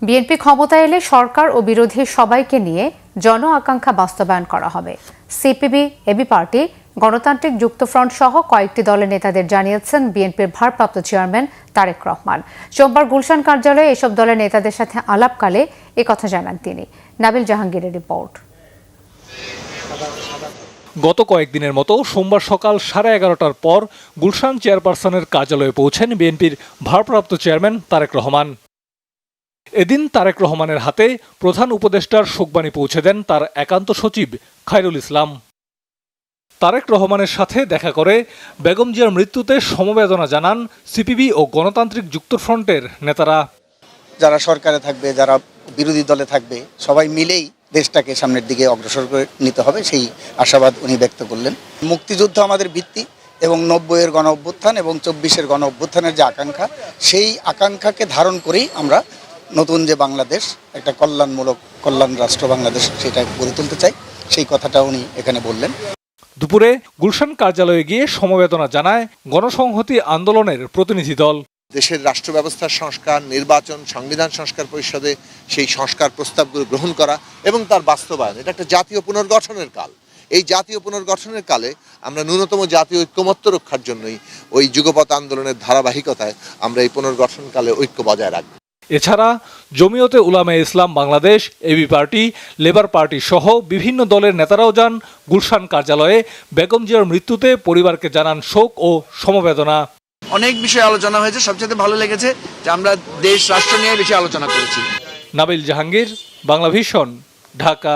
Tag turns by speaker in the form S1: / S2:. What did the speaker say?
S1: BNP ক্ষমতায় এলে সরকার ও বিরোধী সবাইকে নিয়ে জন আকাঙ্ক্ষা বাস্তবায়ন করা হবে। সিপিবি, এবি পার্টি, গণতান্ত্রিক যুক্তফ্রন্ট সহ কয়েকটি দলের নেতাদের জানিয়েছেন বিএনপির ভারপ্রাপ্ত চেয়ারম্যান তারেক রহমান। সোমবার গুলশান কার্যালয়ে এসব দলের নেতাদের সাথে আলাপকালে একথা জানান তিনি। নাবিল জাহাঙ্গীরের রিপোর্ট।
S2: গত কয়েকদিনের মতো সোমবার সকাল 11:30টার পর গুলশান চেয়ারপারসনের কার্যালয়ে পৌঁছেন বিএনপির ভারপ্রাপ্ত চেয়ারম্যান তারেক রহমান। এদিন তারেক রহমানের হাতে প্রধান উপদেষ্টার শোকবাণী পৌঁছে দেন তার একান্ত সচিব খায়রুল ইসলাম। তারেক রহমানের সাথে দেখা করে বেগম জিয়ার মৃত্যুতে সমবেদনা জানান সিপিবি ও গণতান্ত্রিক যুক্তফ্রন্টের নেতারা।
S3: যারা সরকারে থাকবে, যারা বিরোধী দলে থাকবে, সবাই মিলেই দেশটাকে সামনের দিকে অগ্রসর করে নিতে হবে, সেই আশাবাদ উনি ব্যক্ত করলেন। মুক্তিযুদ্ধ আমাদের ভিত্তি এবং 90-এর গণ অভ্যুত্থান এবং 24-এর গণ অভ্যুত্থানের যে আকাঙ্ক্ষা, সেই আকাঙ্ক্ষাকে ধারণ করেই আমরা নতুন যে বাংলাদেশ, একটা কল্যাণ রাষ্ট্র বাংলাদেশ, সেটা গড়ে তুলতে চাই, সেই কথাটা উনি এখানে বললেন।
S2: দুপুরে গুলশান কার্যালয়ে গিয়ে সমবেদনা জানায় গণসংহতি আন্দোলনের প্রতিনিধি দল।
S4: দেশের রাষ্ট্র ব্যবস্থার সংস্কার, নির্বাচন, সংবিধান সংস্কার পরিষদে সেই সংস্কার প্রস্তাবগুলো গ্রহণ করা এবং তার বাস্তবায়ন, এটা একটা জাতীয় পুনর্গঠনের কাল। এই জাতীয় পুনর্গঠনের কালে আমরা ন্যূনতম জাতীয় ঐক্যমত্য রক্ষার জন্যই ওই যুগপৎ আন্দোলনের ধারাবাহিকতায় আমরা এই পুনর্গঠনকালে ঐক্য বজায় রাখব।
S2: এছাড়া Jamiate Ulamaye Islam Bangladesh, AB party, labour party সহ বিভিন্ন দলের নেতারাও যান গুলশান কার্যালয়ে। বেগম জিয়ার মৃত্যুতে পরিবারকে জানান শোক ও সমবেদনা।
S5: অনেক বিষয়ে আলোচনা হয়েছে, সবচেয়ে ভালো লেগেছে যে আমরা দেশ রাষ্ট্র নিয়ে বেশি আলোচনা করেছি।
S2: নাবিল জাহাঙ্গীর, বাংলা ভিশন, ঢাকা।